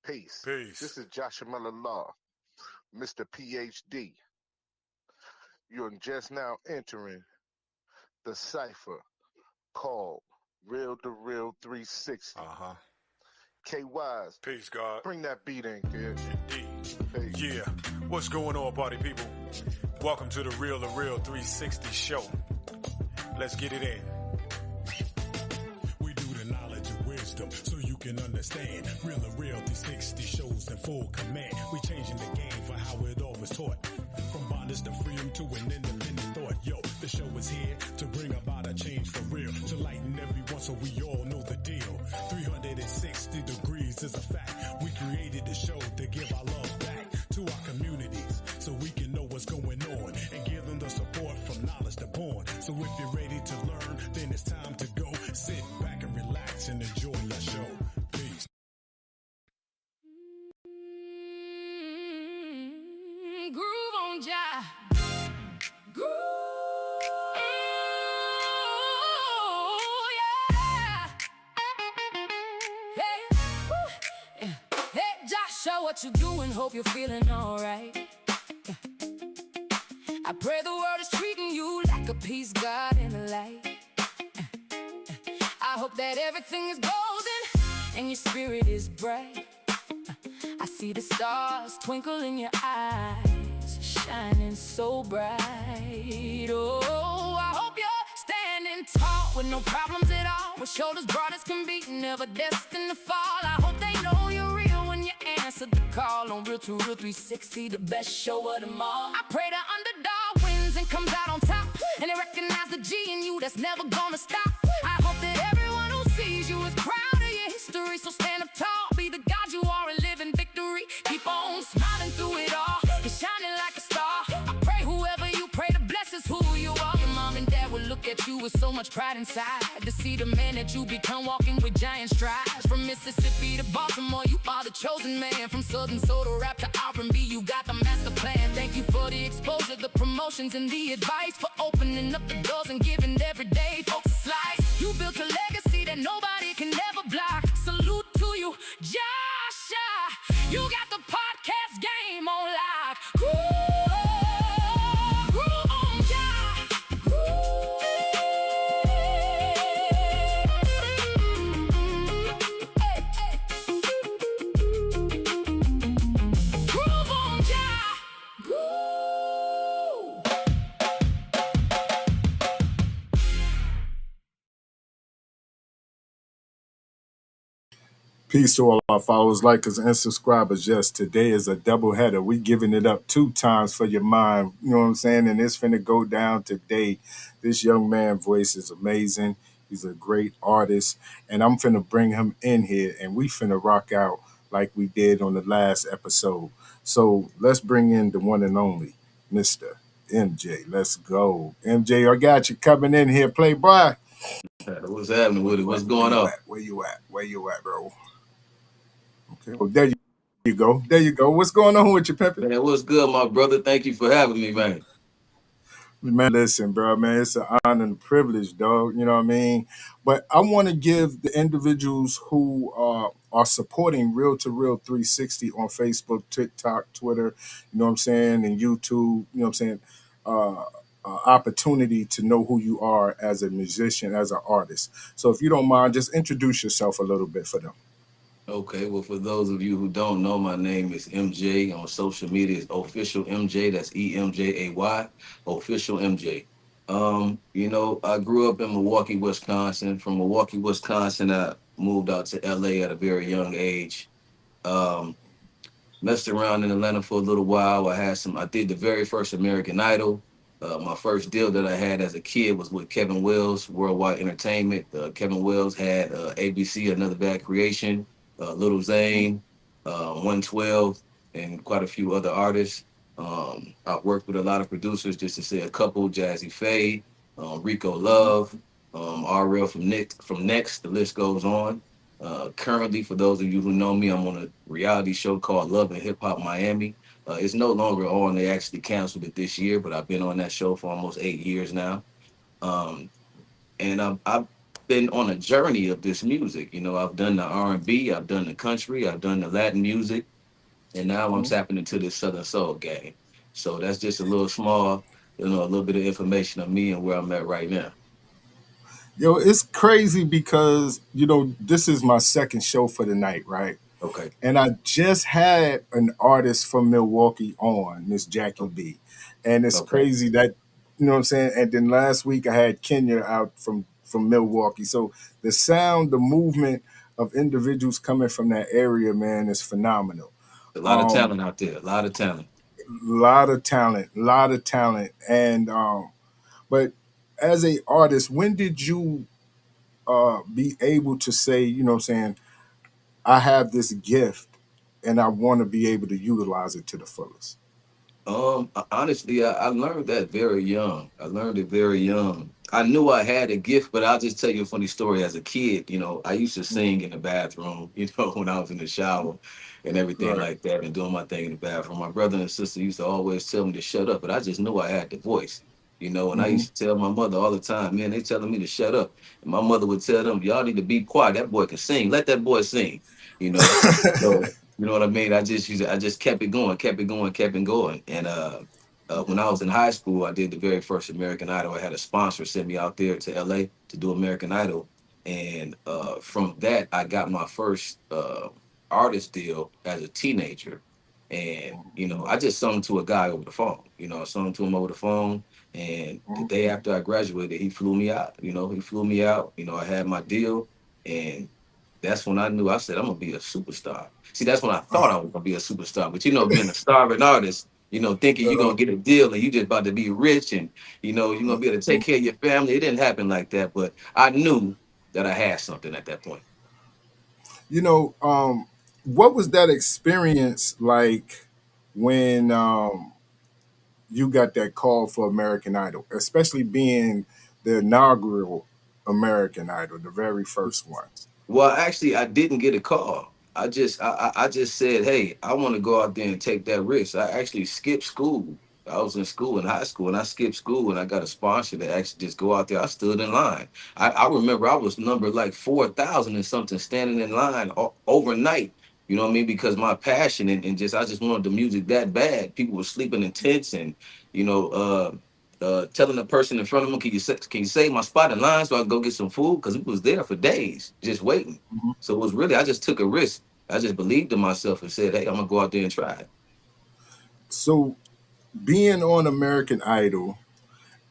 Peace. Peace. This is Joshua Miller Law, Mr. PhD. You're just now entering the cipher called Real to Real 360. Uh-huh. K Wise, Peace, God. bring that beat in, kid. Indeed. Peace. Yeah. What's going on, party people? Welcome to the Real 360 show. Let's get it in. We do the knowledge and wisdom so you can understand. Real 360 shows in full command. We changing the game for how it all was taught. From bondage to freedom to an independent thought. Yo, the show is here to bring about a change for real. To lighten everyone so we all know the deal. 360 degrees is a fact. We created the show to give our love back to our communities so we can know what's going on and give them the support from knowledge to born. So if you're ready to learn, then it's time to go. Sit back and relax and enjoy your show. Peace. Groove on ya. Groove. Yeah. Hey. Woo. Yeah. Hey, Joshua, what you doing? Hope you're feeling alright. Yeah. I pray the world is treating you like a peace god in the light. I hope that everything is golden and your spirit is bright. I see the stars twinkle in your eyes, shining so bright. Oh, I hope you're standing tall with no problems at all, with shoulders broad as can be, never destined to fall. I hope they know you're real when you answer the call on Real2reel 360, the best show of them all. I pray the underdog wins and comes out on top, and they recognize the G in you that's never gonna stop. I hope that everyone who sees you is proud of your history, so stand up tall, be the God you are and live in victory. Keep on smiling through it all, you're shining like a star. I pray whoever you pray to bless is who you are. Your mom and dad will look at you with so much pride inside, to see the man that you become, walking with giant strides. From Mississippi to Baltimore, you are the chosen man. From Southern soul to rap to R&B, you got the master plan. Thank you for the exposure, the promotions, and the advice, for opening up the doors and giving everyday folks a slice. You built a legacy that nobody can ever block. Salute to you, Joshua. You got the podcast game on lock. Groove on ya. Hey, hey. Groove on ya. Groove. Peace to all our followers, likers, and subscribers. Yes, today is a double header. We giving it up 2 times for your mind. You know what I'm saying? And it's finna go down today. This young man voice is amazing. He's a great artist. And I'm finna bring him in here and we finna rock out like we did on the last episode. So let's bring in the one and only Mr. MJ. Let's go. MJ, I got you coming in here. Playboy. What's happening with it? What's Where going you on? at? Where you at? Where you at, bro? Okay. Well, there you go. There you go. What's going on with you, Peppy? Man, what's good, my brother? Thank you for having me, man. Man, listen, bro, man, it's an honor and a privilege, dog. You know what I mean? But I want to give the individuals who are supporting Real2reel 360 on Facebook, TikTok, Twitter, you know what I'm saying, and YouTube, you know what I'm saying, uh, opportunity to know who you are as a musician, as an artist. So if you don't mind, just introduce yourself a little bit for them. Okay, well, for those of you who don't know, my name is MJ. On social media, it's official MJ. That's EMJAY, official MJ. I grew up in Milwaukee, Wisconsin. From Milwaukee, Wisconsin, I moved out to LA at a very young age. Um, Messed around in Atlanta for a little while. I did the very first American Idol. My first deal that I had as a kid was with Kevin Wells, Worldwide Entertainment. Kevin Wells had ABC, Another Bad Creation, Little Zane, 112, and quite a few other artists. I've worked with a lot of producers, just to say a couple: Jazzy Faye, Rico Love, RL from Next. The list goes on. Currently, for those of you who know me, I'm on a reality show called Love and Hip Hop Miami. It's no longer on. They actually canceled it this year, but I've been on that show for almost 8 years now. Um, and been on a journey of this music. You know, I've done the R&B, I've done the country, I've done the Latin music, and now I'm Mhm. tapping into this Southern Soul game. So that's just a little small, a little bit of information of me and where I'm at right now. Yo, it's crazy because this is my second show for the night, right? Okay. And I just had an artist from Milwaukee on, Miss Jackie o- B. And it's Okay. crazy that, what I'm saying? And then last week I had Kenya out from Milwaukee. So the sound, the movement of individuals coming from that area, man, is phenomenal. A lot of Um, talent out there. A lot of talent. lot of talent, lot of talent. And but as a artist, when did you be able to say, what I'm saying, I have this gift and I want to be able to utilize it to the fullest? Honestly, I learned that very young. I learned it very young. I knew I had a gift, but I'll just tell you a funny story. As a kid, I used to sing in the bathroom, when I was in the shower and everything Right. like that and doing my thing in the bathroom. My brother and sister used to always tell me to shut up, but I just knew I had the voice, and I Hmm. used to tell my mother all the time, man, they telling me to shut up. And my mother would tell them, y'all need to be quiet. That boy can sing. Let that boy sing, you know. So you know what I mean? I just kept it going, kept it going, kept it going. And when I was in high school, I did the very first American Idol. I had a sponsor send me out there to LA to do American Idol. And from that, I got my first artist deal as a teenager. And, I just sung to a guy over the phone. I sung to him over the phone. And the day after I graduated, he flew me out. He flew me out. I had my deal. And that's when I knew. I said, I'm gonna be a superstar. See, that's when I thought I was gonna be a superstar. But being a starving artist, thinking you're gonna get a deal and you just about to be rich and you're gonna be able to take care of your family. It didn't happen like that. But I knew that I had something at that point. You know, what was that experience like when you got that call for American Idol, especially being the inaugural American Idol, the very first one? Well, actually, I didn't get a call. I just said, hey, I want to go out there and take that risk. I actually skipped school. I was in school in high school, and I skipped school, and I got a sponsor to actually just go out there. I stood in line. I remember I was number like 4,000 and something, standing in line overnight. You know what I mean? Because my passion and just I just wanted the music that bad. People were sleeping in tents, and you know, uh, telling the person in front of them, can you save my spot in line so I can go get some food? Because we was there for days just waiting. Mhm. So it was really, I just took a risk. I just believed in myself and said, hey, I'm gonna go out there and try it. So being on American Idol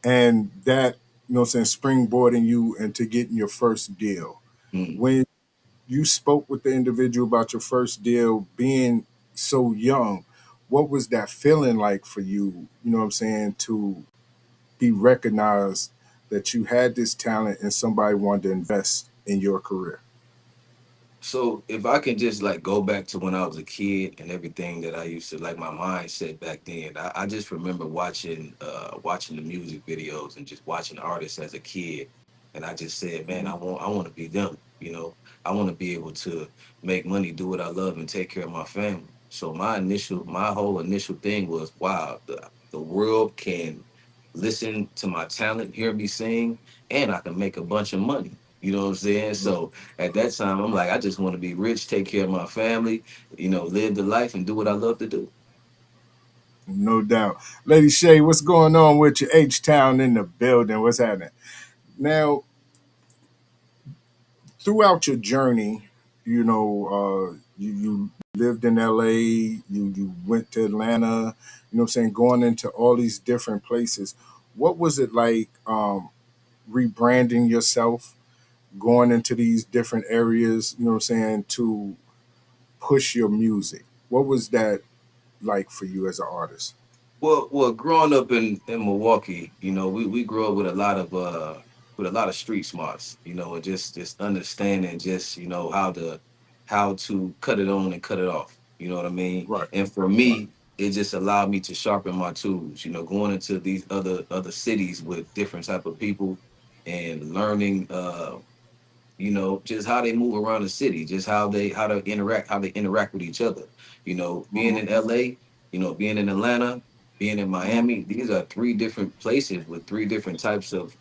and that, what I'm saying, springboarding you into getting your first deal. Mm. When you spoke with the individual about your first deal, being so young, what was that feeling like for you? You know what I'm saying, to be recognized that you had this talent and somebody wanted to invest in your career. So if I can just like go back to when I was a kid and everything that I used to like my mindset back then, I just remember watching the music videos and just watching artists as a kid. And I just said, man, Mhm. I want to be them, I want to be able to make money, do what I love and take care of my family. So my whole initial thing was, wow, the world can listen to my talent, hear me sing, and I can make a bunch of money. You know what I'm saying? So at that time, I'm like, I just want to be rich, take care of my family, live the life and do what I love to do. No doubt. Lady Shay, what's going on with you? H Town in the building. What's happening? Now, throughout your journey, you lived in LA, you went to Atlanta, what I'm saying, going into all these different places. What was it like rebranding yourself, going into these different areas, what I'm saying, to push your music? What was that like for you as an artist? Well, growing up in Milwaukee, we grew up with a lot of street smarts, and just understanding just how to cut it on and cut it off. You know what I mean? Right, And for right. me, it just allowed me to sharpen my tools. Going into these other cities with different type of people and learning just how they move around the city, just how they interact with each other. Being Hmm. in LA, being in Atlanta, being in Hmm. Miami, these are three different places with three different types of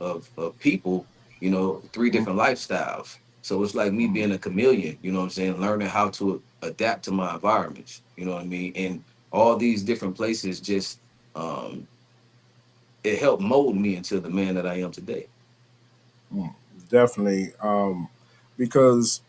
people. three Mhm. different lifestyles. So it's like me Mhm. being a chameleon, you know what I'm saying, learning how to adapt to my environments, you know what I mean? And all these different places just um it helped mold me into the man that I am today. Mm. Definitely, because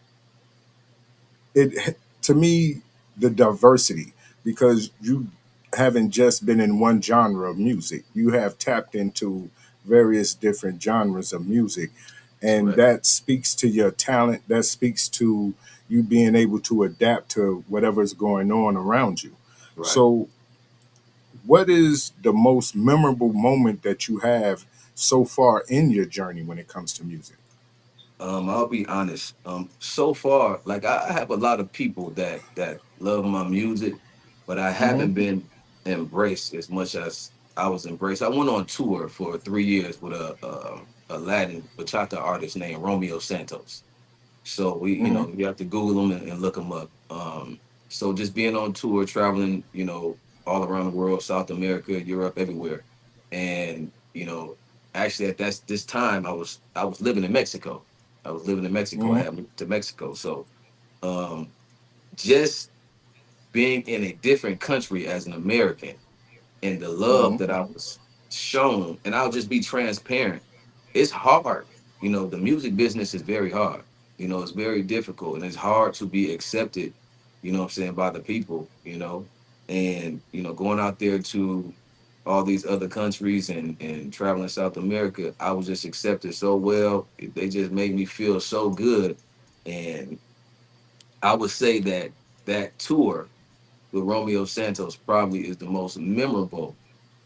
it to me the diversity, because you haven't just been in one genre of music, you have tapped into various different genres of music, That's and correct. that speaks to your talent, that speaks to you being able to adapt to whatever's going on around you. Right. So what is the most memorable moment that you have so far in your journey when it comes to music? I'll be honest. So far, like I have a lot of people that love my music, but I Hmm. haven't been embraced as much as I was embraced. I went on tour for 3 years with a Latin bachata artist named Romeo Santos. So Hmm. you have to Google them and look them up. So just being on tour, traveling, all around the world, South America, Europe, everywhere, and actually at this time I was living in Mexico. I was living in Mexico. I Hmm. had moved to Mexico. So um, just being in a different country as an American and the love Hmm. that I was shown, and I'll just be transparent. It's hard. The music business is very hard. It's very difficult and it's hard to be accepted, what I'm saying, by the people, and going out there to all these other countries and traveling South America, I was just accepted so well. They just made me feel so good. And I would say that that tour with Romeo Santos probably is the most memorable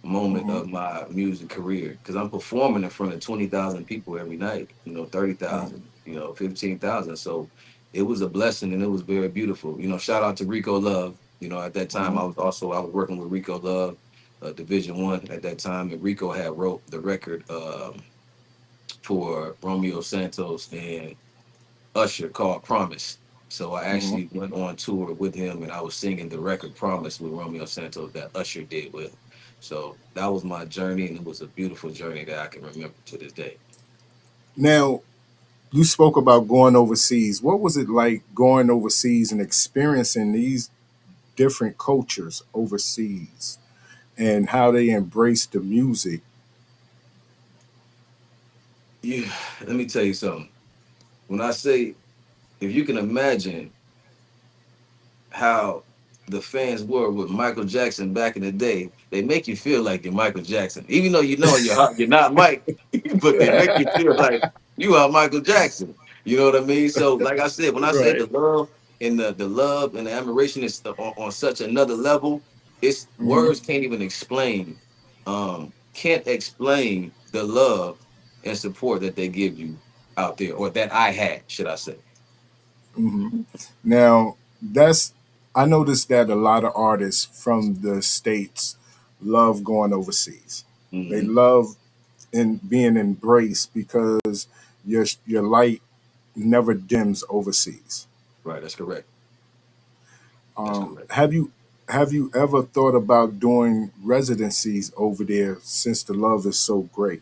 moment Hmm. of my music career because I'm performing in front of 20,000 people every night, Hmm. 30,000, 15,000. So it was a blessing and it was very beautiful. Shout out to Rico Love. At that time Hmm. I was working with Rico Love, Division 1 at that time, and Rico had wrote the record for Romeo Santos and Usher called Promise. So I Hmm. actually went on tour with him and I was singing the record Promise with Romeo Santos that Usher did with him. So that was my journey and it was a beautiful journey that I can remember to this day. Now, you spoke about going overseas. What was it like going overseas and experiencing these different cultures overseas and how they embrace the music? Yeah, let me tell you something. When I say, if you can imagine how the fans were with Michael Jackson back in the day, they make you feel like you're Michael Jackson, even though you know in your heart you're not Mike, but they make you feel like you are Michael Jackson. You know what I mean? So, like I said, when I say Right. the love and the love and the admiration is on such another level, it's Hmm. words can't even explain, can't explain the love and support that they give you out there, or that I had, should I say? Hmm. Now, that's I noticed that a lot of artists from the states love going overseas. They Hmm. love in being embraced because your light never dims overseas. Right, that's correct. That's correct. Have you ever thought about doing residencies over there since the love is so great?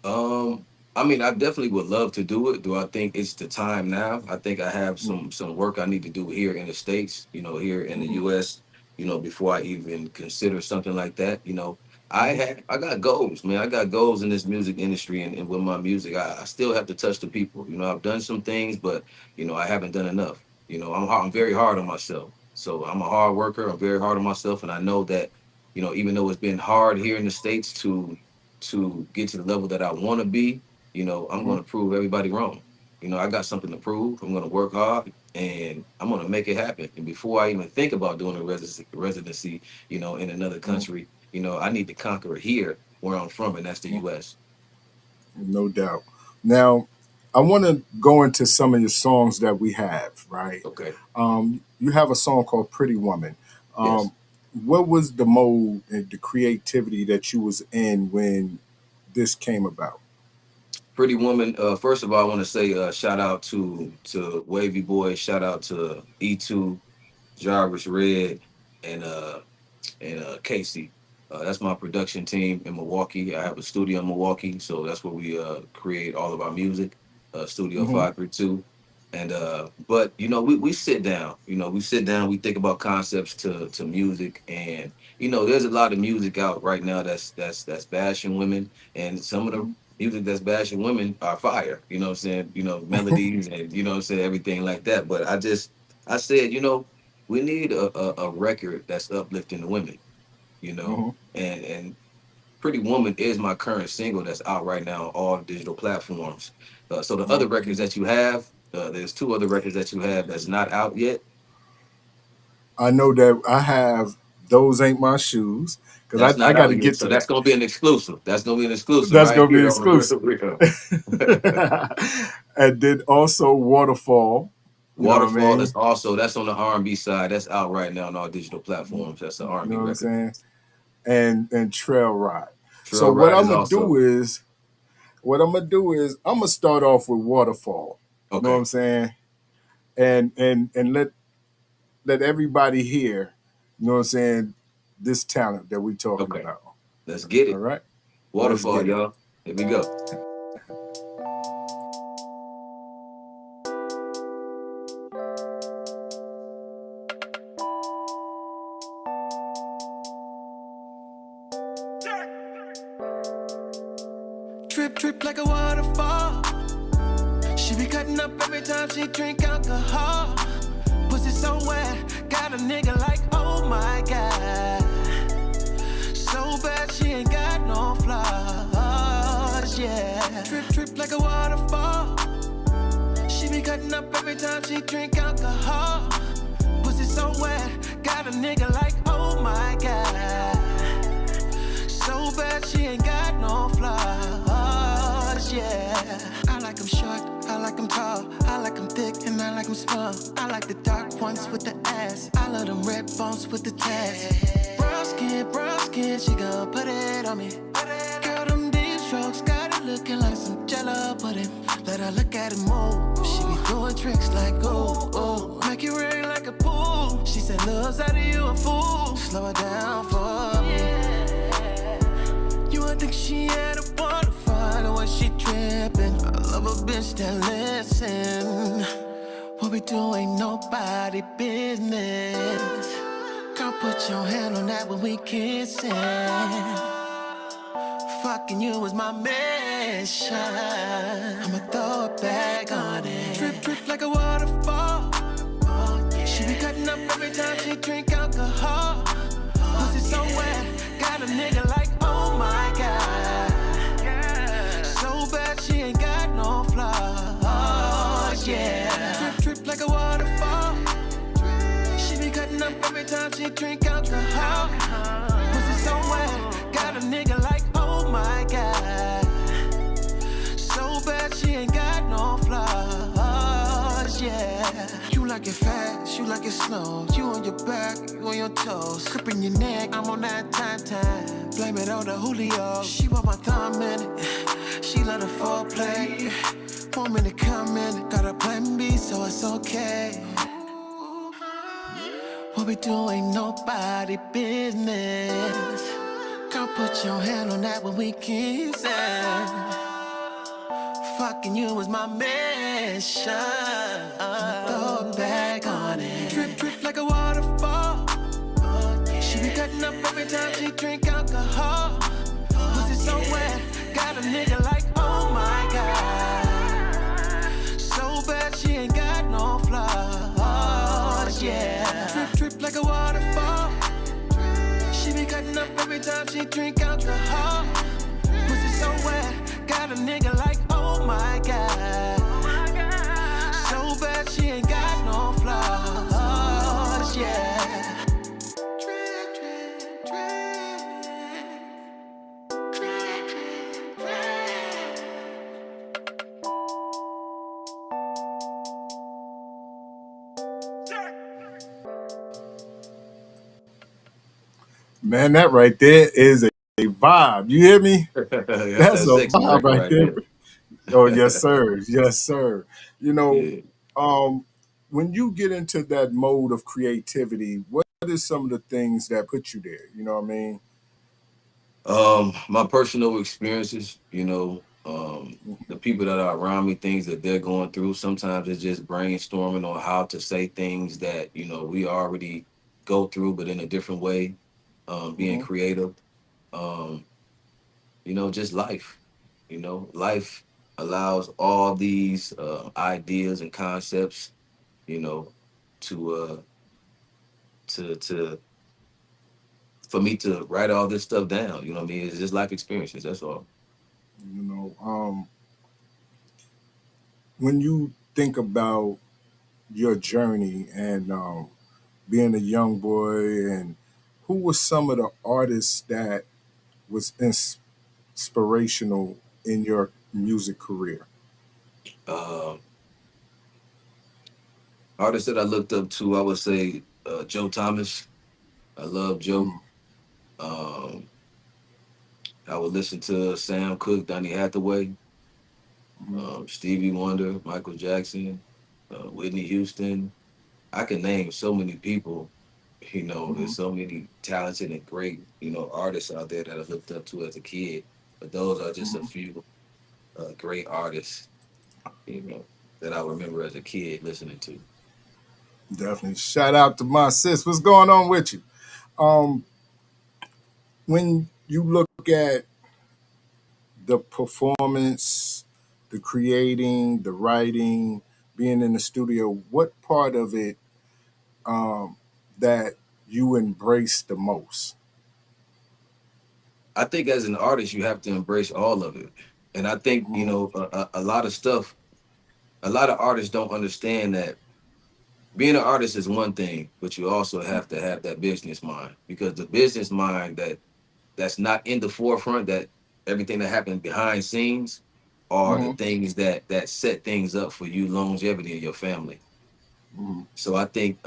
Um, I mean, I definitely would love to do it. Do I think it's the time now? I think I have Mm-hmm. some work I need to do here in the States, here in the US, before I even consider something like that. Hmm. I got goals, man. I got goals in this music industry and with my music. I still have to touch the people. I've done some things, but I haven't done enough. I'm very hard on myself. So I'm a hard worker. I'm very hard on myself, and I know that, even though it's been hard here in the States to get to the level that I want to be, I'm Hmm. going to prove everybody wrong. I got something to prove. I'm going to work hard and I'm going to make it happen. And before I even think about doing a residency, in another Hmm. country, I need to conquer it here where I'm from, and that's the US. No doubt. Now, I want to go into some of your songs that we have, right? Okay. You have a song called Pretty Woman. Yes. Um, what was the mode and the creativity that you was in when this came about? Pretty Woman. First of all, I want to say shout out to Wavy Boy, shout out to E2, Jarvis Red, and Casey. That's my production team in Milwaukee. I have a studio in Milwaukee, so that's where we create all of our music. Studio Mm-hmm. 532. And but we sit down. We sit down. We think about concepts to music, and there's a lot of music out right now that's bashing women, and some of the music that's bashing women are fire. You know what I'm saying? Melodies and what I'm saying, everything like that. But I said, we need a record that's uplifting the women. Mm-hmm. And Pretty Woman is my current single that's out right now on all digital platforms. So the Mm-hmm. other records that you have, there's two other records that you have that's not out yet. I know that I have Those Ain't My Shoes That's because I not got to out yet. get So to that's that. gonna be an exclusive. That's gonna be an exclusive That's right gonna be here on the exclusive. Real. And then also Waterfall. You know what I Waterfall is mean? also that's on the R&B side. That's out right now on all digital platforms. That's an You R&B know what I'm record. saying? And Trail Ride. So Trail Ride is also what I'm gonna do is I'm gonna start off with Waterfall. You know what okay. I'm saying? And let everybody hear, you know what I'm saying, this talent that we talking Okay, about. let's get All it. right? Let's Waterfall, get it. y'all. Here we go. Drip, drip like a waterfall. She be cutting up every time she drink alcohol. Pussy so wet, got a nigga like, oh my God. So bad she ain't got no flaws, yeah. Drip, drip like a waterfall. She be cutting up every time she drink alcohol. Pussy so wet, got a nigga like, oh my God. So bad she ain't got no flaws, yeah. I like 'em short, I like 'em tall, I like 'em thick and I like 'em small. I like the dark ones with the ass, I love them red bones with the tats. Brown skin, she gon' put it on me. Girl, them deep strokes got it looking like some Jello pudding. Let her look at it move. She be doing tricks like oh, make it rain like a pool. She said, "Love's out of you a fool." Slow it down for me. You would think she had a waterfall the way she trippin'. I love a bitch that listen. What we do ain't nobody business. Girl, put your hand on that when we kissin'. Fucking you is my mission. I'ma throw it back on it. Drip, drip like a waterfall. She be cutting up every time she drink alcohol. Pussy so wet, got a nigga like, oh my God. So bad she ain't got no flaws, yeah. Drip, drip like a waterfall. She be cutting up every time she drink alcohol. Pussy so wet, got a nigga like, oh my God. So bad she ain't got no flaws, yeah. You like it fast, you like it slow. You on your back, you on your toes. Gripping your neck, I'm on that time. Blame it on the Julio. She want my thumb in it. She love the foreplay. Want me to come in, got a plan B, so it's okay. What we do ain't nobody business. Girl, put your hand on that when we kissin'. Fucking you is my mission. Throw it back on it. Drip, drip like a waterfall. She be cutting up every time she drink alcohol. Pussy so wet, got a nigga like, oh my God. So bad she ain't got no flaws, yeah. Drip, drip like a waterfall. She be cutting up every time she drink alcohol. Pussy so wet, got a nigga like, oh my God. So bad she ain't got no flaws, yeah. Drip, drip, drip. Drip, drip, drip. Man, that right there is a vibe. You hear me? That's That's that a sexy vibe record right right there. there. Oh, yes, sir. Yes, sir. You know, Yeah. um, when you get into that mode of creativity, what is some of the things that put you there? You know what I mean? My personal experiences, the people that are around me, things that they're going through. Sometimes it's just brainstorming on how to say things that, we already go through, but in a different way. Being Mm-hmm. creative. Um, just life. Life allows all these ideas and concepts, you know, to to for me to write all this stuff down. You know what I mean? It's just life experiences. That's all. You know, when you think about your journey and being a young boy, and who were some of the artists that was inspirational in your music career? Um, Artists that I looked up to, I would say Joe Thomas. I love Joe. Mm-hmm. Um, I would listen to Sam Cooke, Donny Hathaway, Stevie Wonder, Michael Jackson, Whitney Houston. I can name so many people. Mm-hmm. There's so many talented and great, artists out there that I looked up to as a kid. But those are just a Mm-hmm. few great artists, you know, that I remember as a kid listening to. Definitely. Shout out to my sis. What's going on with you? Um, when you look at the performance, the creating, the writing, being in the studio, what part of it that you embrace the most? I think as an artist, you have to embrace all of it. And I think, Mm-hmm. a lot of stuff, a lot of artists don't understand that being an artist is one thing, but you also have to have that business mind, because the business mind that's not in the forefront, that everything that happens behind scenes are the Mm-hmm. things that set things up for you longevity in your family. Mm-hmm. So I think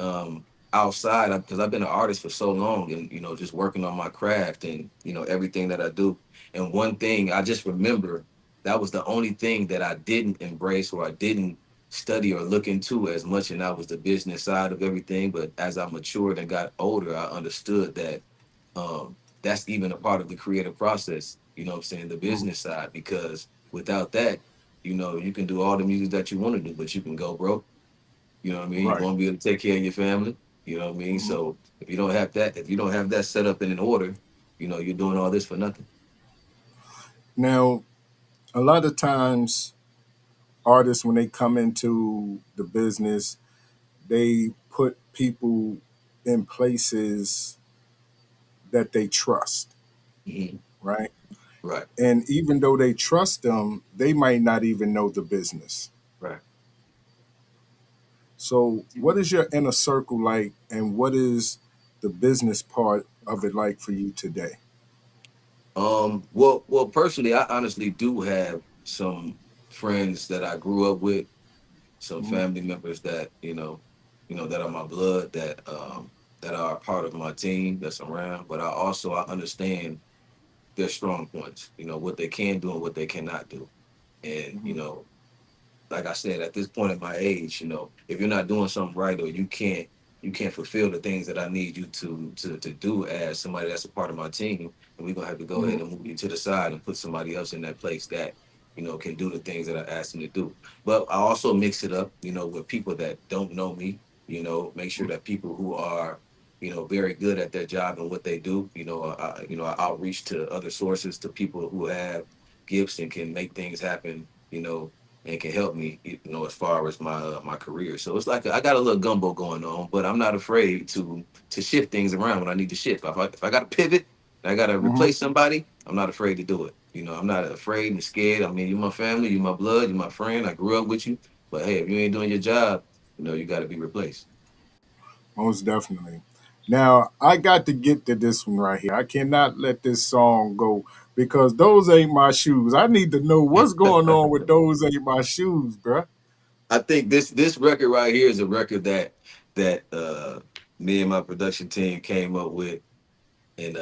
outside, because I've been an artist for so long, and just working on my craft and everything that I do. And one thing I just remember, that was the only thing that I didn't embrace or I didn't study or look into as much, and that was the business side of everything. But as I matured and got older, I understood that that's even a part of the creative process. You know what I'm saying? The Mm-hmm. business side, because without that, you can do all the music that you want to do, but you can go broke. You know what I mean? You Right. won't be able to take care of your family. You know what I mean? Mm-hmm. So if you don't have that set up and in order, you're doing all this for nothing. Now, a lot of times, artists, when they come into the business, they put people in places that they trust, Hmm. right? Right, And even though they trust them, they might not even know the business. right. So, what is your inner circle like, and what is the business part of it like for you today? Well, personally, I honestly do have some friends that I grew up with, some Mm-hmm. family members that that are my blood, that are part of my team that's around. But I understand their strong points, what they can do and what they cannot do. And Mm-hmm. like I said, at this point in my age, if you're not doing something right, or you can't fulfill the things that I need you to do as somebody that's a part of my team, and we're gonna have to go Mm-hmm. ahead and move you to the side and put somebody else in that place that can do the things that I asked them to do. But I also mix it up, with people that don't know me. Make sure that people who are very good at their job and what they do. I outreach to other sources, to people who have gifts and can make things happen. And can help me, as far as my career. So it's like I got a little gumbo going on, but I'm not afraid to shift things around when I need to shift. If I got to pivot, and I got to Mm-hmm. replace somebody, I'm not afraid to do it. I'm not afraid and scared. I mean, you're my family, you're my blood, you're my friend. I grew up with you, but hey, if you ain't doing your job, you got to be replaced. Most definitely. Now, I got to get to this one right here. I cannot let this song go because those ain't my shoes. I need to know what's going on with those ain't my shoes, bruh. I think this record right here is a record that me and my production team came up with, and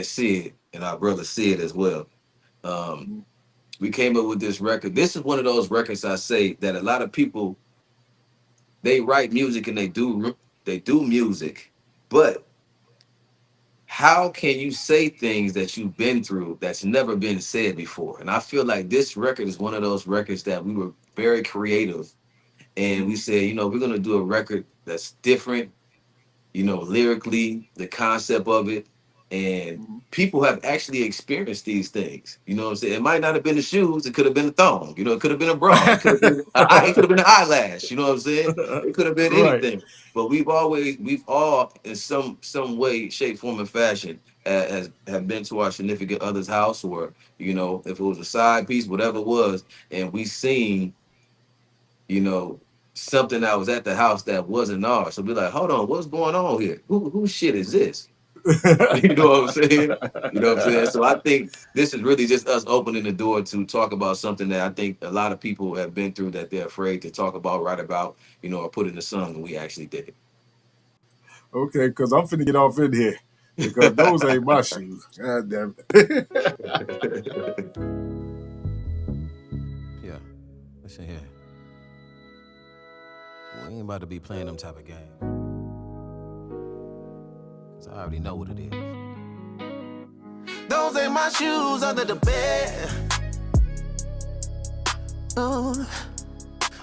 Sid and our brother Sid as well. Um, we came up with this record. This is one of those records I say that a lot of people, they write music and they do music, but how can you say things that you've been through that's never been said before? And I feel like this record is one of those records that we were very creative, and we said, you know, we're gonna do a record that's different, you know, lyrically, the concept of it, and people have actually experienced these things. You know what I'm saying? It might not have been the shoes, it could have been a thong, you know, it could have been a bra, it could have been it could have been an eyelash, you know what I'm saying? It could have been Right. anything. But we've all in some way, shape, form, and fashion have been to our significant other's house, or you know, if it was a side piece, whatever it was, and we seen, you know, something that was at the house that wasn't ours. So we're like, hold on, what's going on here? Whose shit is this? You know what I'm saying? You know what I'm saying? So I think this is really just us opening the door to talk about something that I think a lot of people have been through that they're afraid to talk about, write about, you know, or put in the song, and we actually did Okay, because I'm finna get off in here because those ain't my shoes. God damn it. Yeah, listen here. We ain't about to be playing them type of games. Cause I already know what it is. Those ain't my shoes under the bed.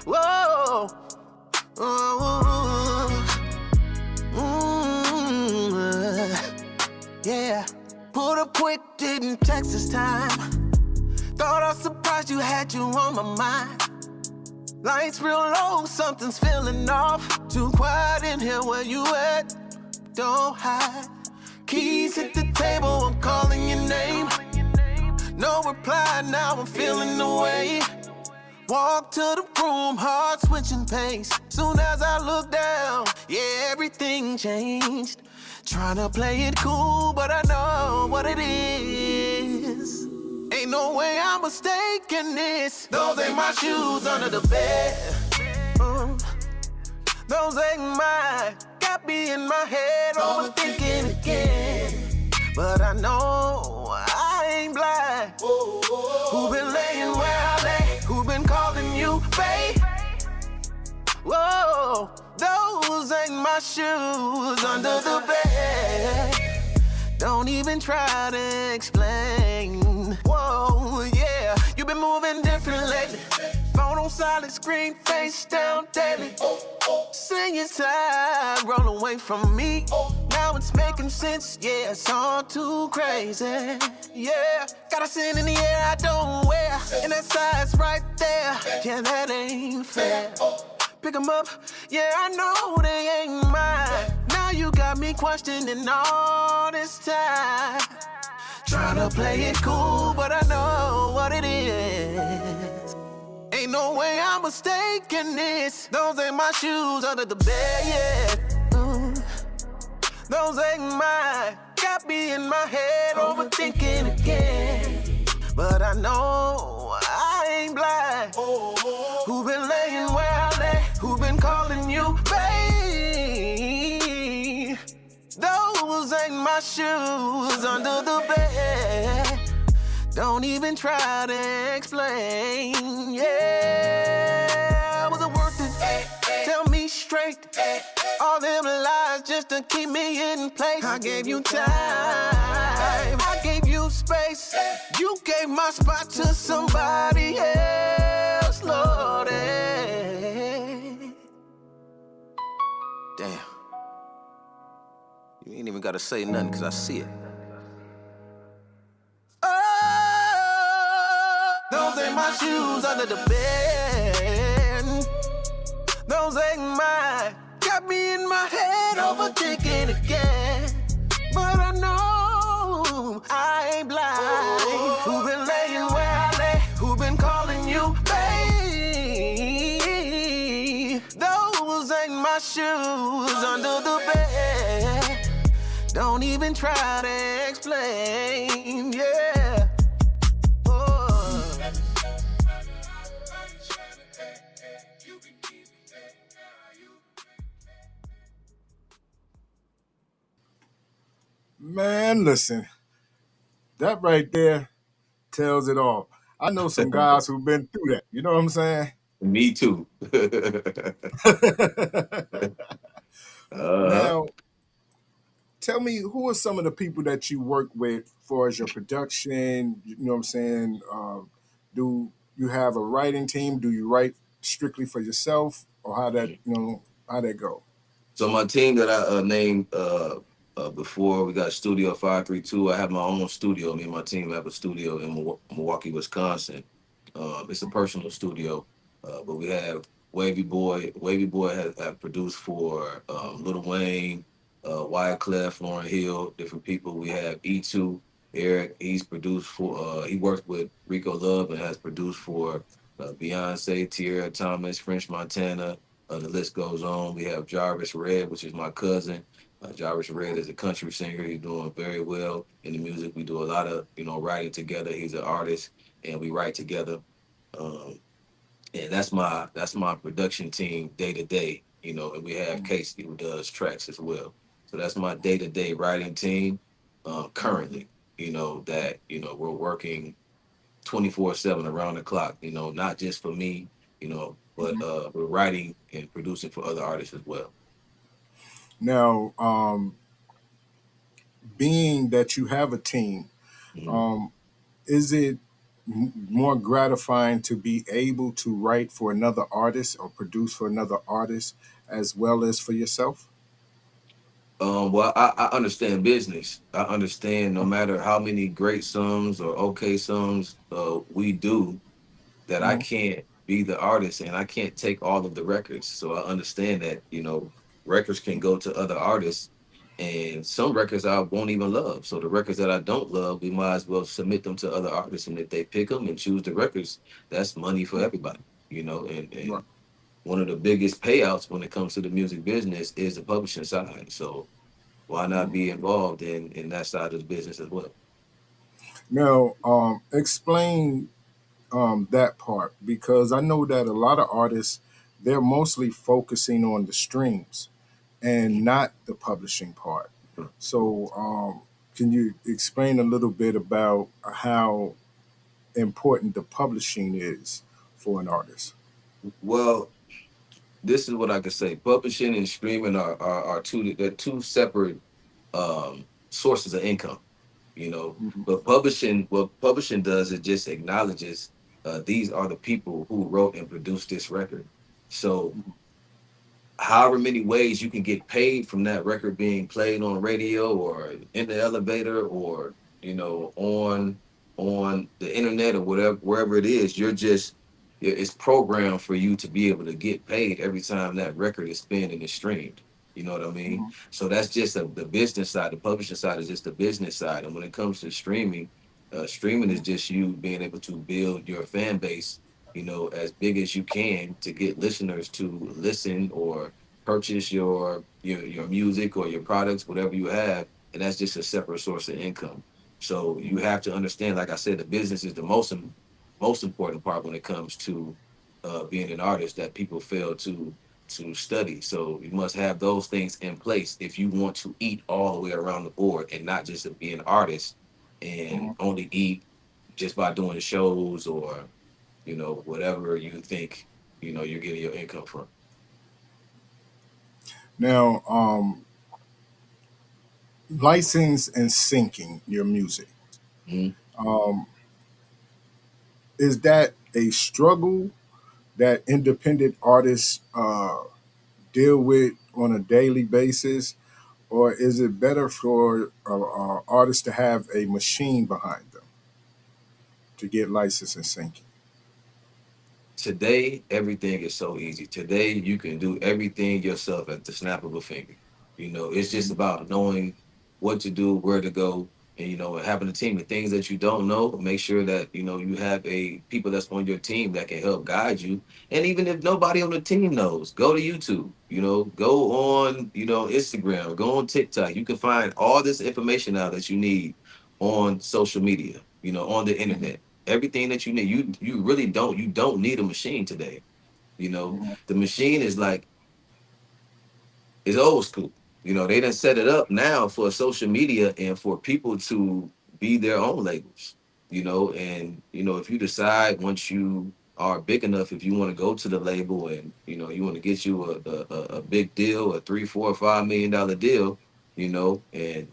Whoa. Yeah. Put up quick, didn't text this time. Thought I was surprised you had you on my mind. Lights real low, something's feeling off. Too quiet in here, where you at? Don't hide. Keys hit the table, I'm calling your name. No reply, now I'm feeling the way. Walk to the room, heart switching pace. Soon as I look down, yeah, everything changed. Tryna play it cool, but I know what it is. Ain't no way I'm mistaken this. Those ain't my shoes under the bed. Those ain't mine. Got me in my head, overthinking again. But I know I ain't blind. Who been laying where I lay? Who been calling you, babe? Whoa, those ain't my shoes under the bed. Don't even try to explain. Whoa, yeah, you been moving different lately. Phone on silent, screen face down daily. Sing your side, roll away from me. Now it's making sense, yeah, it's all too crazy. Yeah, got a sin in the air I don't wear. And that side's right there, yeah, that ain't fair. Pick 'em up, yeah, I know they ain't mine. Now you got me questioning all this time. Tryna play it cool, but I know what it is. Ain't no way I'm mistaken this. Those ain't my shoes under the bed, yeah. Those ain't mine. Got me in my head, overthinking again. But I know I ain't blind. Who been laying where I lay? Who been calling you, babe? Those ain't my shoes under the bed. Don't even try to explain, yeah. Was it worth it? Tell me straight. All them lies just to keep me in place. I gave you time, I gave you space. You gave my spot to somebody else, Lord. Damn. You ain't even gotta say nothing, cause I see it. Those ain't my shoes under the bed. Those ain't mine. Got me in my head, overthinking again. But I know I ain't blind. Who been laying where I lay? Who been calling you, babe? Those ain't my shoes under the bed. Don't even try to explain, yeah. Man, listen, that right there tells it all. I know some guys who've been through that. You know what I'm saying? Me too. Now, tell me me, who are some of the people that you work with for as your production? You know what I'm saying? Do you have a writing team? Do you write strictly for yourself, or how that how that go? So my team that I named before, we got Studio 532. I have my own studio. Me and my team have a studio in Milwaukee, Wisconsin. It's a personal studio, but we have Wavy Boy. Wavy Boy have produced for Lil Wayne, Wyclef, Lauren Hill, different people. We have E2, Eric. He's produced for. He worked with Rico Love and has produced for Beyonce, Tierra Thomas, French Montana. The list goes on. We have Jarvis Red, which is my cousin. Jarvis Red is a country singer. He's doing very well in the music. We do a lot of writing together. He's an artist, and we write together. Um, and that's my production team day to day. And we have Casey who does tracks as well. So that's my day to day writing team. Currently, that we're working 24/7 around the clock. Not just for me, but we're writing and producing for other artists as well. Now, being that you have a team, Mhm. um, is it more gratifying to be able to write for another artist or produce for another artist as well as for yourself? Well, I understand business. I understand no matter how many great songs or okay songs we do, that I Mm-hmm. can't be the artist and I can't take all of the records. So I understand that, records can go to other artists and some records I won't even love. So the records that I don't love, we might as well submit them to other artists. And if they pick them and choose the records, that's money for everybody, and Right. one of the biggest payouts when it comes to the music business is the publishing side. So why not Mhm. be involved in that side of the business as well? Now, explain that part because I know that a lot of artists they're mostly focusing on the streams and not the publishing part. So, can you explain a little bit about how important the publishing is for an artist? Well, this is what I could say. Publishing and streaming are they're two separate sources of income, you know. Hmm. But what publishing does is just acknowledges these are the people who wrote and produced this record. So however many ways you can get paid from that record being played on radio or in the elevator or on the internet or whatever wherever it is, it's programmed for you to be able to get paid every time that record is spent and is streamed. You know what I mean? Hmm. So that's just the business side. The publishing side is just the business side. And when it comes to streaming, streaming is just you being able to build your fan base, as big as you can to get listeners to listen or purchase your music or your products, whatever you have, and that's just a separate source of income. So you have to understand, like I said, the business is the most important part when it comes to being an artist that people fail to study. So you must have those things in place if you want to eat all the way around the board and not just to be an artist and Hmm. only eat just by doing shows or whatever you think you're getting your income from. Now, license and syncing your music. Mhm. Um, is that a struggle that independent artists deal with on a daily basis, or is it better for artists to have a machine behind them to get license and syncing? Today, everything is so easy. Today, you can do everything yourself at the snap of a finger. It's just about knowing what to do, where to go, and having a team. The things that you don't know, make sure that you have a people that's on your team that can help guide you. And even if nobody on the team knows, go to YouTube. Go on Instagram, go on TikTok. You can find all this information out that you need on social media. On the internet everything that you need. You really don't need a machine today. The machine is like it's old school. They done set it up now for social media and for people to be their own labels. And if you decide once you are big enough, if you want to go to the label and you want to get you a big deal, a 3, 4, $5 million deal, and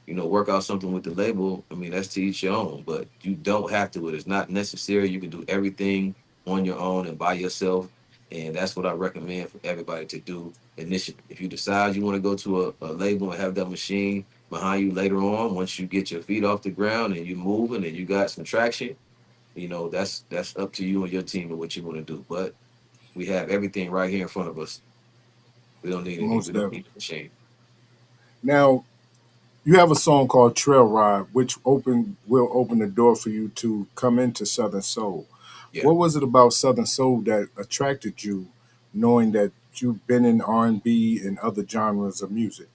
work out something with the label, I mean, that's to each your own, but you don't have to. It is not necessary. You can do everything on your own and by yourself. And that's what I recommend for everybody to do initially. If you decide you want to go to a label and have that machine behind you later on, once you get your feet off the ground and you're moving and you got some traction, that's up to you and your team and what you want to do. But we have everything right here in front of us. We don't need Most we don't definitely. need a machine. Now, you have a song called Trail Ride, which will open the door for you to come into Southern Soul. Yeah. What was it about Southern Soul that attracted you, knowing that you've been in R&B and other genres of music?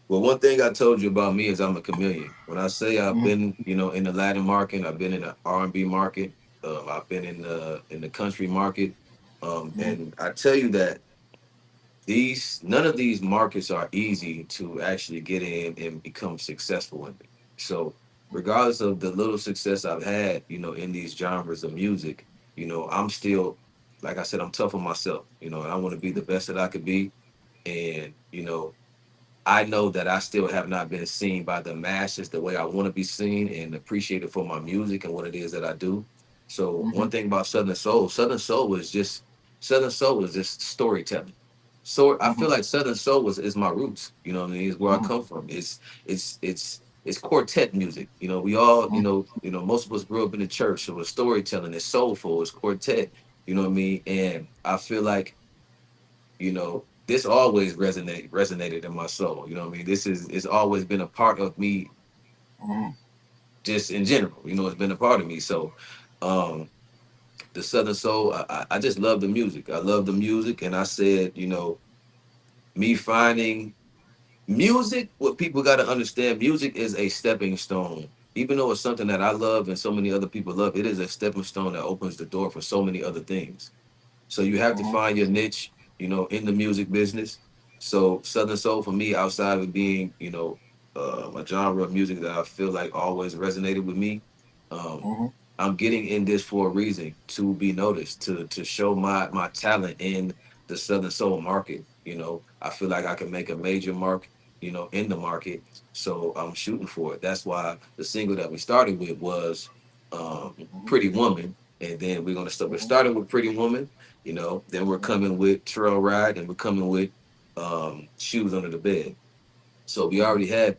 Well, one thing I told you about me is I'm a chameleon. When I say I've been, in the Latin market, I've been in the R&B market, I've been in the country market, and I tell you that none of these markets are easy to actually get in and become successful in. So, regardless of the little success I've had, in these genres of music, I'm still, like I said, I'm tough on myself, and I want to be the best that I could be, and I know that I still have not been seen by the masses the way I want to be seen and appreciated for my music and what it is that I do. So one thing about Southern Soul is just storytelling. So I feel like Southern Soul is my roots. You know what I mean? It's where I come from. It's quartet music. We all, most of us grew up in the church. So it's storytelling, it's soulful, it's quartet. You know what I mean? And I feel like this always resonated in my soul. You know what I mean? It's always been a part of me, just in general. It's been a part of me. So, the Southern Soul, I just love the music. I love the music, and I said, me finding music. What people got to understand, music is a stepping stone. Even though it's something that I love and so many other people love, it is a stepping stone that opens the door for so many other things. So you have to find your niche, in the music business. So Southern Soul for me, outside of being, a genre of music that I feel like always resonated with me, I'm getting in this for a reason, to be noticed, to show my talent in the Southern Soul market. I feel like I can make a major mark, in the market. So I'm shooting for it. That's why the single that we started with was Pretty Woman. And then we're starting with Pretty Woman, then we're coming with Trail Ride, and we're coming with Shoes Under the Bed. So we already had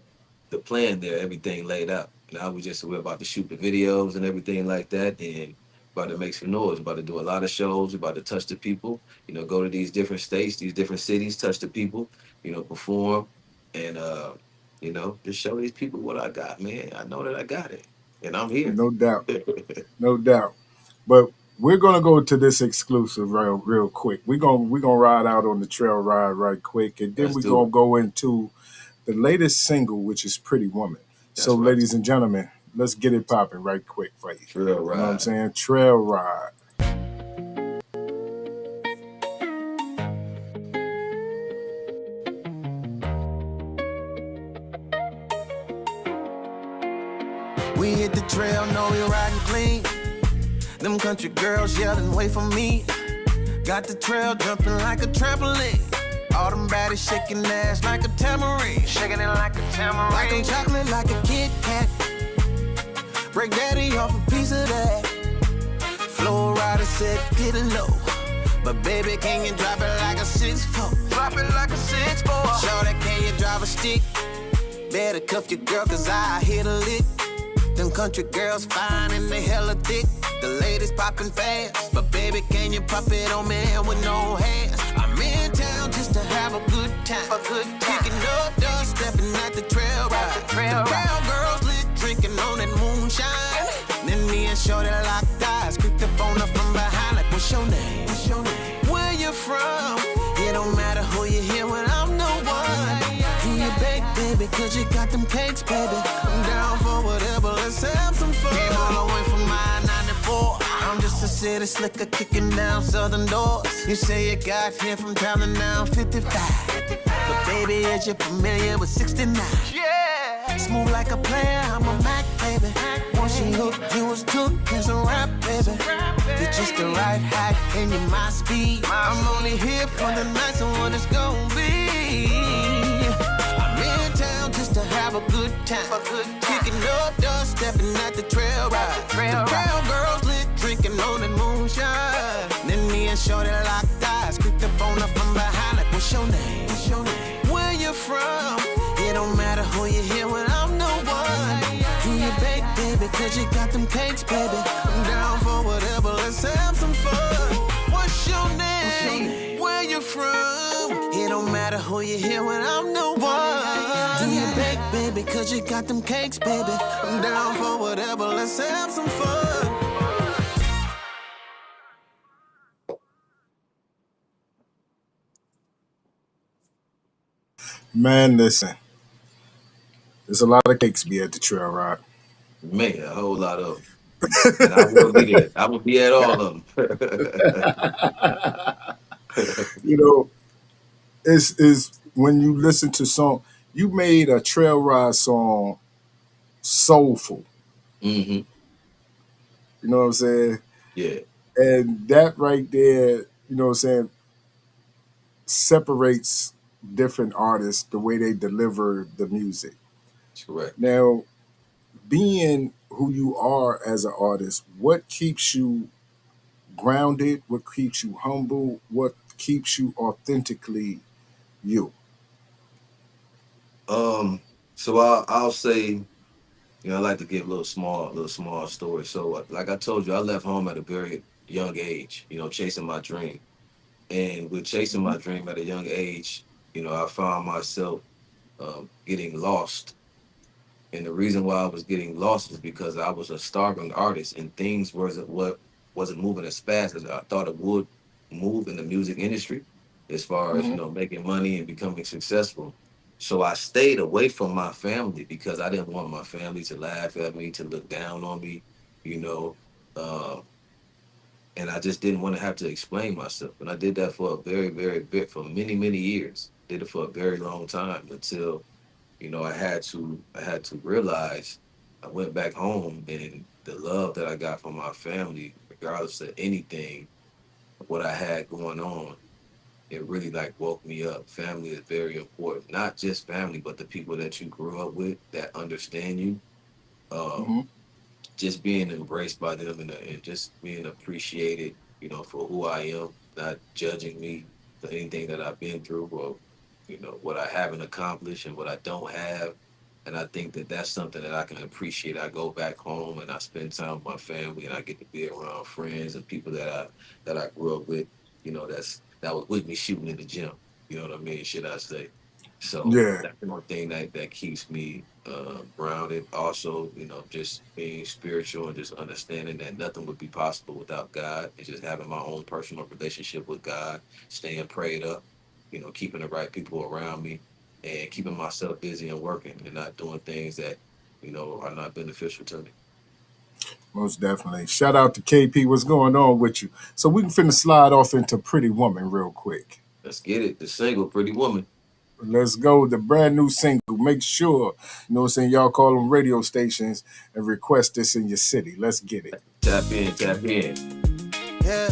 the plan there, everything laid out. Now we're about to shoot the videos and everything like that, and about to make some noise, about to do a lot of shows, about to touch the people, go to these different states, these different cities, touch the people, perform, and just show these people what I got, man. I know that I got it, and I'm here. No doubt. No doubt. But we're gonna go to this exclusive real quick. We're gonna ride out on the Trail Ride right quick, and then we're gonna go into the latest single, which is Pretty Woman. So, right. Ladies and gentlemen, let's get it popping right quick for you. Trail Ride. You know what I'm saying? Trail Ride. We hit the trail, know we riding clean. Them country girls yelling, wait for me. Got the trail jumping like a trampoline. All them baddies shaking ass like a tambourine. Shaking it like a tambourine. Like them chocolate like a Kit Kat. Break daddy off a piece of that. Flow rider said get it low. But baby, can you drop it like a 6'4"? Drop it like a 6'4". Shorty, can you drive a stick? Better cuff your girl, cause I hit a lick. Them country girls fine and they hella thick. The ladies popping fast, but baby, can you pop it on me with no hands? I'm in town just to have a good time. Picking up dust, stepping at the trail ride. The brown girls lit, drinking on that moonshine. Then me and shorty locked eyes, creeped up on her from behind like, what's your name? Where you from? It don't matter who you hear when I'm the one. Do you bake, baby, cause you got them cakes, baby. I'm down for whatever, let's have some fun. Came all the way from my 94. I'm just a city slicker kicking down southern doors. You say you got here from town and now 55. But baby, is you familiar with 69? Yeah. Smooth like a player, I'm a Mac, baby. Once you hook, you was took as a rap, baby. You're just the right height and you're my speed. I'm only here for the night, so what it's gonna be. I'm in town just to have a good Kicking up dust, stepping at the trail ride. The trail girls lit, drinking on that moonshine. Then me and Shorty locked eyes, creeped up on her from behind like, what's your name? Where you from? It don't matter who you hear when I'm no one. Do you bake, baby, cause you got them cakes, baby. I'm down for whatever, let's have some fun. What's your name? Where you from? It don't matter who you hear when I'm no one. Do you bake, baby, cause you got them cakes, baby. I'm down for whatever, let's have some fun. Man, listen. There's a lot of cakes be at the trail ride. Man, a whole lot of them. And I will be there. I will be at all of them. You know, it's when you listen to song, you made a trail ride song soulful. Mm-hmm. You know what I'm saying? Yeah. And that right there, you know what I'm saying, separates different artists, the way they deliver the music. That's correct. Now, being who you are as an artist, what keeps you grounded? What keeps you humble? What keeps you authentically you? So I'll say, you know, I like to give little small stories. So like I told you, I left home at a very young age, you know, chasing my dream. And with chasing my dream at a young age, you know, I found myself getting lost. And the reason why I was getting lost is because I was a starving artist and things wasn't moving as fast as I thought it would move in the music industry, as far as, you know, making money and becoming successful. So I stayed away from my family because I didn't want my family to laugh at me, to look down on me, you know. And I just didn't want to have to explain myself. And I did that for a for many years. Did it for a very long time until, you know, I had to realize. I went back home, and the love that I got from my family, regardless of anything, what I had going on, it really like woke me up. Family is very important. Not just family, but the people that you grew up with that understand you. Just being embraced by them and just being appreciated, you know, for who I am, not judging me for anything that I've been through, or, you know, what I haven't accomplished and what I don't have. And I think that that's something that I can appreciate. I go back home and I spend time with my family, and I get to be around friends and people that I grew up with, you know, that was with me shooting in the gym. You know what I mean? Should I say? So Yeah. that's one thing that keeps me grounded. Also, you know, just being spiritual and just understanding that nothing would be possible without God. It's just having my own personal relationship with God, staying prayed up, you know, keeping the right people around me, and keeping myself busy and working and not doing things that, you know, are not beneficial to me. Most definitely. Shout out to KP. What's going on with you? So we can finna slide off into Pretty Woman real quick. Let's get it. The single, Pretty Woman. Let's go. The brand new single. Make sure, you know what I'm saying, y'all call them radio stations and request this in your city. Let's get it. Tap in. Yeah.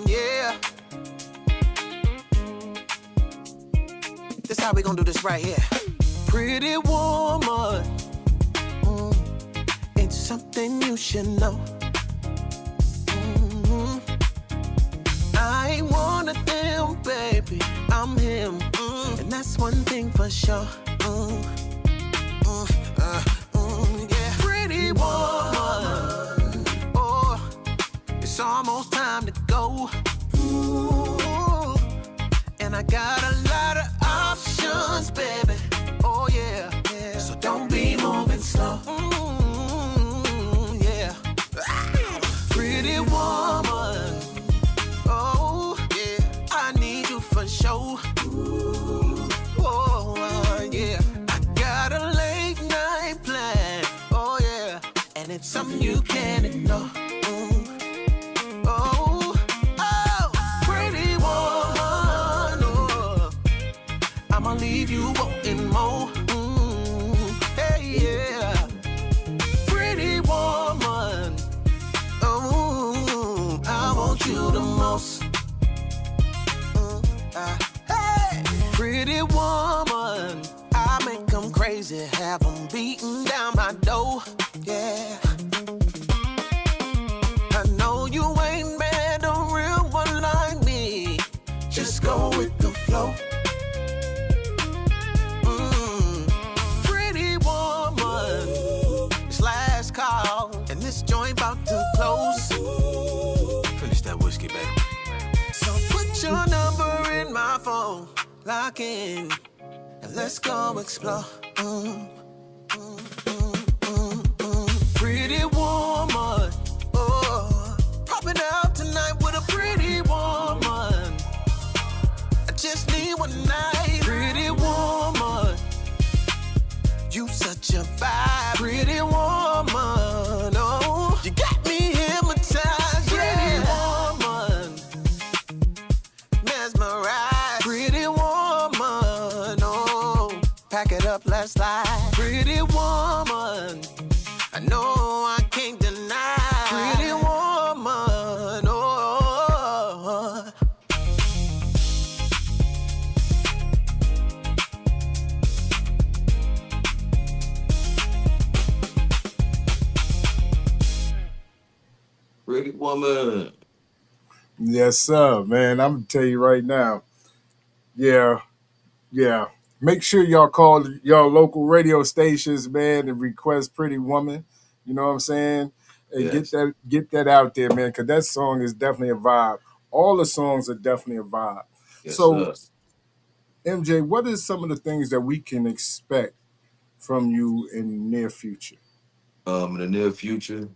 Yeah. This how we gonna do this right here. Pretty woman, it's something you should know. I ain't one of them, baby. I'm him, and that's one thing for sure. Yeah. Pretty woman, oh, it's almost time to go. Ooh, and I got a lot of options, baby. Oh yeah, yeah. So don't be moving slow. Yeah. Pretty woman, oh yeah, I need you for sure. Oh yeah, I got a late night plan. Oh yeah, and it's something you can't ignore. Pretty woman, oh, I'ma leave you wanting more. Hey, yeah. Pretty woman, oh, I want you to cosmos. Hey, pretty woman, I make them crazy, have them beating down my door. Yeah, I know you ain't met a real one like me. Just go with the flow. Pretty woman, it's last call, and this joint about to close. Finish that whiskey, baby. So put your number in my phone, lock in, and let's go explore. Pretty woman, oh, popping out tonight with a pretty woman. I just need one night. Pretty woman, you such a vibe. Pretty woman, oh, you got me hypnotized. Pretty woman, mesmerized. Pretty woman, oh, pack it up, let's slide. Pretty woman, I know I can't deny. Pretty woman, oh. Pretty woman. Yes, sir, man. I'm gonna tell you right now. Yeah. Make sure y'all call y'all local radio stations, man, and request Pretty Woman. You know what I'm saying? And Yes. get that out there, man, because that song is definitely a vibe. All the songs are definitely a vibe. Yes, So, sir. MJ, what is some of the things that we can expect from you in the near future? In the near future,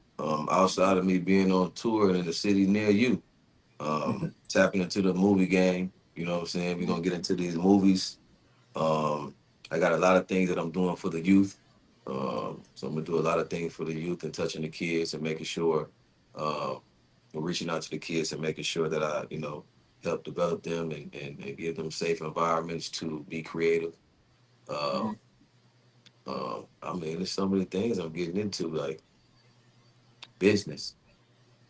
outside of me being on tour and in the city near you, tapping into the movie game. You know what I'm saying? We're gonna get into these movies. I got a lot of things that I'm doing for the youth. So I'm gonna do a lot of things for the youth and touching the kids and making sure we're reaching out to the kids and making sure that I, help develop them and give them safe environments to be creative. Uh, I mean, there's so many things I'm getting into, like business,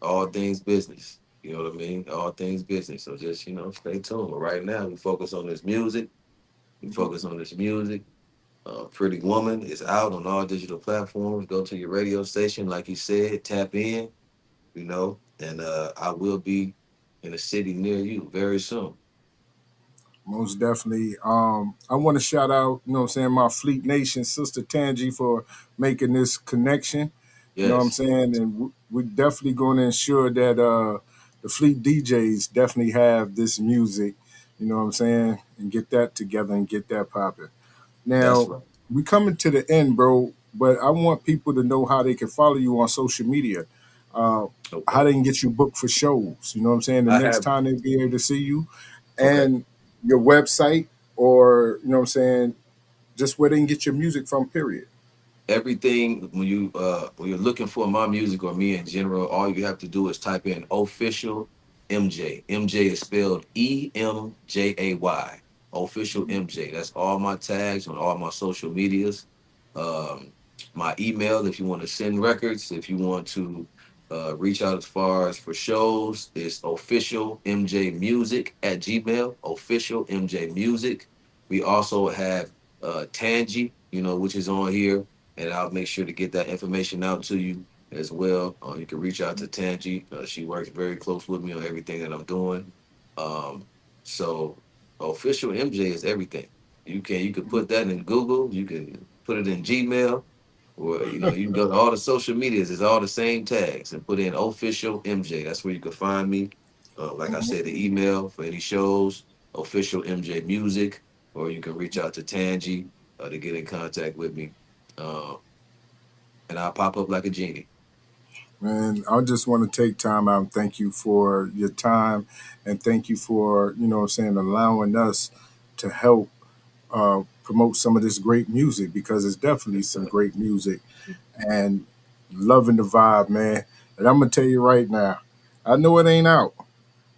all things business. You know what I mean? All things business. So just, stay tuned. But right now, we focus on this music. We focus on this music. Pretty Woman is out on all digital platforms. Go to your radio station, like you said, tap in, and I will be in a city near you very soon. Most definitely. I want to shout out, you know what I'm saying, my Fleet Nation sister Tangi for making this connection. You know what I'm Yes, saying? And we're definitely going to ensure that the Fleet DJs definitely have this music, you know what I'm saying, and get that together and get that popping. that's Now, right. we coming to the end, bro, but I want people to know how they can follow you on social media, uh, how Okay. they can get you booked for shows. You know what I'm saying? The I next have, time they be able to see you, okay. and your website, or you know what I'm saying, just where they can get your music from. Period. Everything when you're looking for my music or me in general, all you have to do is type in official MJ. MJ is spelled EMJAY. Official MJ. That's all my tags on all my social medias. Um, my email, if you want to send records, if you want to reach out as far as for shows, it's official MJ Music at Gmail. Official MJ Music. We also have Tangi, which is on here, and I'll make sure to get that information out to you as well. You can reach out to Tangi. She works very close with me on everything that I'm doing. So official MJ is everything. You can put that in Google. You can put it in Gmail, or you can go to all the social medias. It's all the same tags, and put in official MJ. That's where you can find me. Like I said, the email for any shows, official MJ Music, or you can reach out to Tangi to get in contact with me. Uh, and I'll pop up like a genie. And I just want to take time out and thank you for your time, and thank you for, you know what I'm saying, allowing us to help promote some of this great music, because it's definitely Yes, some sir. great music, and loving the vibe, man. And I'm gonna tell you right now, I know it ain't out,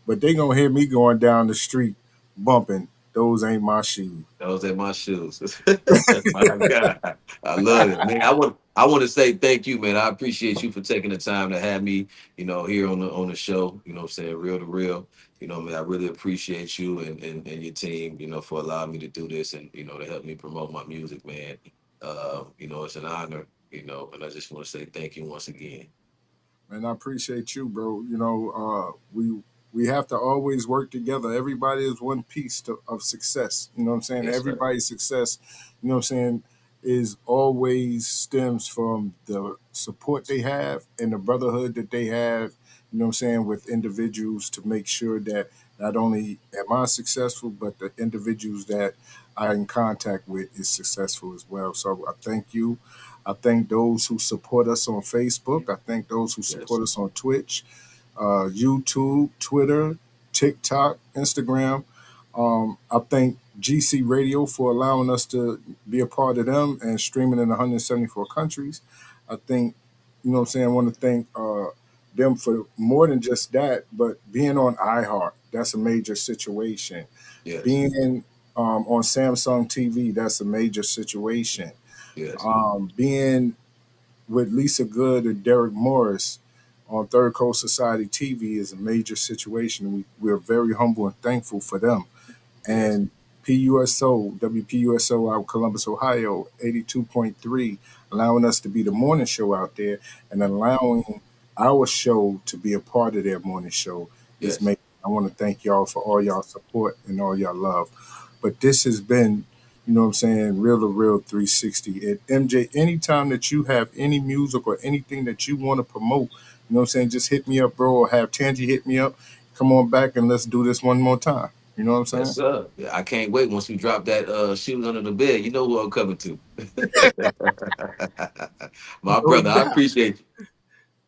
but they gonna hear me going down the street bumping Those ain't my shoes. Those ain't my shoes. My God, I love it, man. I want to say thank you, man. I appreciate you for taking the time to have me, here on the show. You know, what I'm saying real to real. Man, I really appreciate you and your team. For allowing me to do this and to help me promote my music, man. It's an honor. And I just want to say thank you once again. Man, I appreciate you, bro. We have to always work together. Everybody is one piece of success. You know what I'm saying? Yes, sir. Everybody's success, you know what I'm saying, is always stems from the support they have and the brotherhood that they have, you know what I'm saying, with individuals to make sure that not only am I successful, but the individuals that I'm in contact with is successful as well. So I thank you. I thank those who support us on Facebook. I thank those who support us on Twitch, YouTube, Twitter, TikTok, Instagram. I thank GC Radio for allowing us to be a part of them and streaming in 174 countries. I think, you know what I'm saying, I want to thank them for more than just that, but being on iHeart, that's a major situation. Yes. Being on Samsung TV, that's a major situation. Yes. Being with Lisa Good and Derek Morris on Third Coast Society TV is a major situation. We're very humble and thankful for them. And PUSO, WPUSO out of Columbus, Ohio, 82.3, allowing us to be the morning show out there and allowing our show to be a part of their morning show. Yes. I want to thank y'all for all y'all support and all y'all love. But this has been, you know what I'm saying, Real to Real 360. And MJ, anytime that you have any music or anything that you want to promote, you know what I'm saying, just hit me up, bro, or have Tangi hit me up. Come on back and let's do this one more time. You know what I'm saying? Yes, sir. Yeah, I can't wait once we drop that shoes under the bed. You know who I'm coming to. My brother, I appreciate you.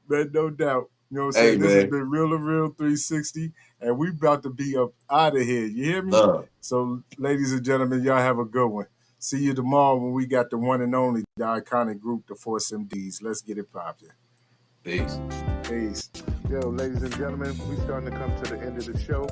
Man, no doubt. You know what I'm Hey, saying? This has man. been Real to Real 360, and we about to be up out of here. You hear me? So, ladies and gentlemen, y'all have a good one. See you tomorrow when we got the one and only, the iconic group, the Force MDs. Let's get it poppin'. Peace. Peace. Yo, ladies and gentlemen, we starting to come to the end of the show.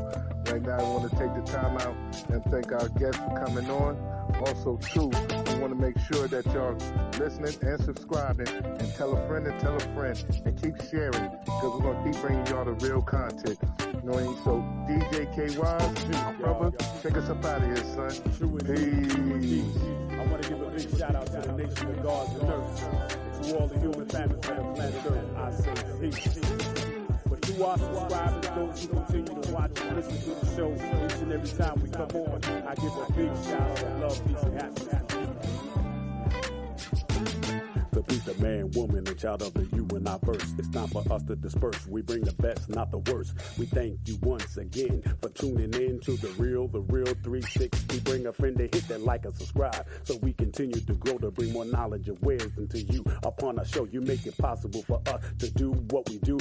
Right now, I want to take the time out and thank our guests for coming on. Also, too, we want to make sure that y'all listening and subscribing and tell a friend and keep sharing because we're going to keep bringing y'all the real content. You know what I mean? So, DJ KY, brother, take us up out of here, son. Peace. I want to give a big shout out to the nation of gods and earth. To all the human families on planet Earth, I say peace. But to our subscribers, those who continue to watch and listen to the show each and every time we come on, I give a big shout out of love, peace, and happiness. To be the man, woman, and child of the you and I verse. It's time for us to disperse. We bring the best, not the worst. We thank you once again for tuning in to the Real 360. Bring a friend to hit that like and subscribe so we continue to grow to bring more knowledge and wisdom to you. Upon our show, you make it possible for us to do what we do.